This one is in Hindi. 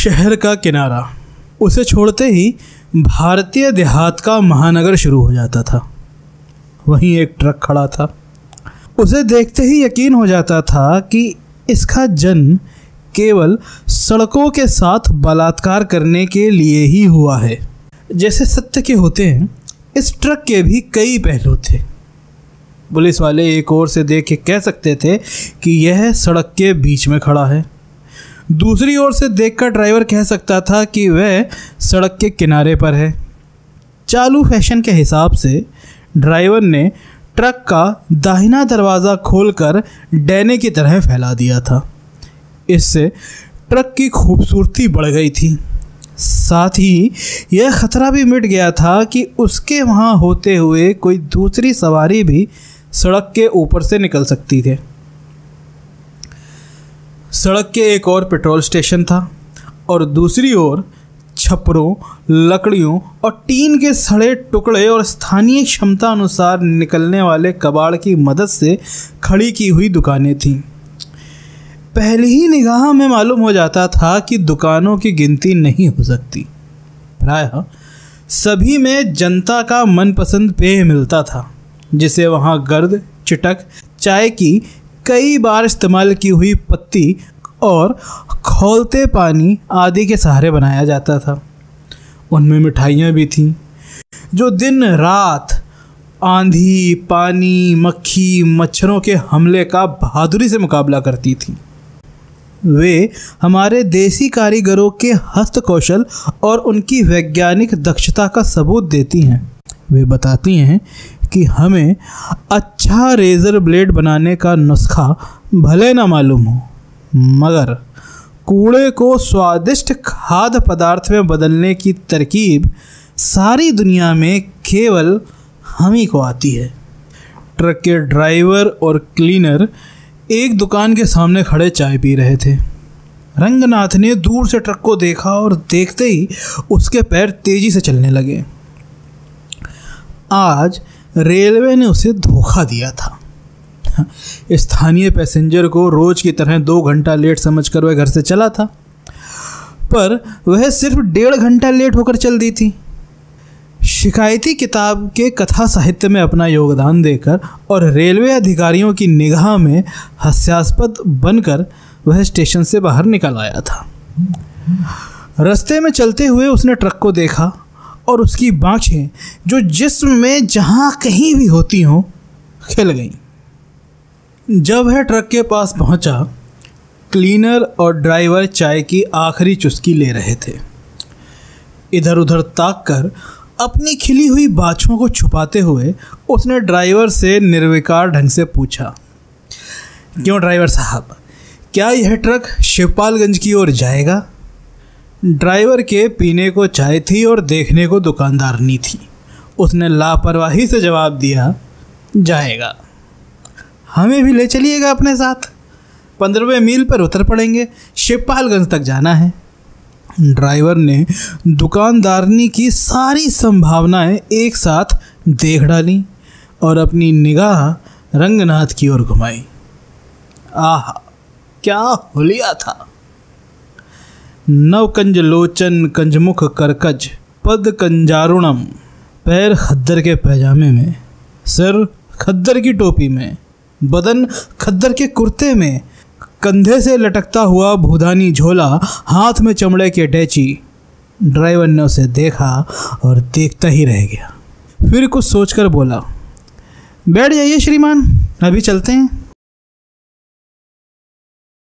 शहर का किनारा, उसे छोड़ते ही भारतीय देहात का महानगर शुरू हो जाता था। वहीं एक ट्रक खड़ा था। उसे देखते ही यकीन हो जाता था कि इसका जन्म केवल सड़कों के साथ बलात्कार करने के लिए ही हुआ है। जैसे सत्य के होते हैं, इस ट्रक के भी कई पहलू थे। पुलिस वाले एक ओर से देख के कह सकते थे कि यह सड़क के बीच में खड़ा है। दूसरी ओर से देखकर ड्राइवर कह सकता था कि वह सड़क के किनारे पर है। चालू फैशन के हिसाब से ड्राइवर ने ट्रक का दाहिना दरवाज़ा खोलकर डैने की तरह फैला दिया था। इससे ट्रक की खूबसूरती बढ़ गई थी। साथ ही यह खतरा भी मिट गया था कि उसके वहाँ होते हुए कोई दूसरी सवारी भी सड़क के ऊपर से निकल सकती थी। सड़क के एक और पेट्रोल स्टेशन था और दूसरी ओर छप्परों, लकड़ियों और टीन के सड़े टुकड़े और स्थानीय क्षमता अनुसार निकलने वाले कबाड़ की मदद से खड़ी की हुई दुकानें थीं। पहली ही निगाह में मालूम हो जाता था कि दुकानों की गिनती नहीं हो सकती। प्रायः सभी में जनता का मनपसंद पेय मिलता था, जिसे वहाँ गर्द, चिटक, चाय की कई बार इस्तेमाल की हुई पत्ती और खौलते पानी आदि के सहारे बनाया जाता था। उनमें मिठाइयाँ भी थीं जो दिन रात आंधी, पानी, मक्खी, मच्छरों के हमले का बहादुरी से मुकाबला करती थीं। वे हमारे देसी कारीगरों के हस्तकौशल और उनकी वैज्ञानिक दक्षता का सबूत देती हैं। वे बताती हैं कि हमें अच्छा रेज़र ब्लेड बनाने का नुस्खा भले ना मालूम हो, मगर कूड़े को स्वादिष्ट खाद्य पदार्थ में बदलने की तरकीब सारी दुनिया में केवल हम ही को आती है। ट्रक के ड्राइवर और क्लीनर एक दुकान के सामने खड़े चाय पी रहे थे। रंगनाथ ने दूर से ट्रक को देखा और देखते ही उसके पैर तेजी से चलने लगे। आज रेलवे ने उसे धोखा दिया था। स्थानीय पैसेंजर को रोज की तरह 2 घंटा लेट समझकर वह घर से चला था, पर वह सिर्फ 1.5 घंटा लेट होकर चल दी थी। शिकायती किताब के कथा साहित्य में अपना योगदान देकर और रेलवे अधिकारियों की निगाह में हास्यास्पद बनकर वह स्टेशन से बाहर निकल आया था। रास्ते में चलते हुए उसने ट्रक को देखा और उसकी बाँखें जो जिस्म में जहाँ कहीं भी होती हों खिल गईं। जब वह ट्रक के पास पहुँचा, क्लीनर और ड्राइवर चाय की आखिरी चुस्की ले रहे थे। इधर उधर ताककर अपनी खिली हुई बाछों को छुपाते हुए उसने ड्राइवर से निर्विकार ढंग से पूछा, क्यों ड्राइवर साहब, क्या यह ट्रक शिवपालगंज की ओर जाएगा? ड्राइवर के पीने को चाय थी और देखने को दुकानदारनी थी। उसने लापरवाही से जवाब दिया, जाएगा। हमें भी ले चलिएगा अपने साथ, 15वें मील पर उतर पड़ेंगे, शिवपालगंज तक जाना है। ड्राइवर ने दुकानदारनी की सारी संभावनाएं एक साथ देख डाली और अपनी निगाह रंगनाथ की ओर घुमाई। आहा, क्या हुलिया था! नवकंज लोचन कंजमुख करकज पद कंजारुणम, पैर खद्दर के पैजामे में, सिर खद्दर की टोपी में, बदन खद्दर के कुर्ते में, कंधे से लटकता हुआ भूदानी झोला, हाथ में चमड़े की अटैची। ड्राइवर ने उसे देखा और देखता ही रह गया। फिर कुछ सोचकर बोला, बैठ जाइए श्रीमान, अभी चलते हैं।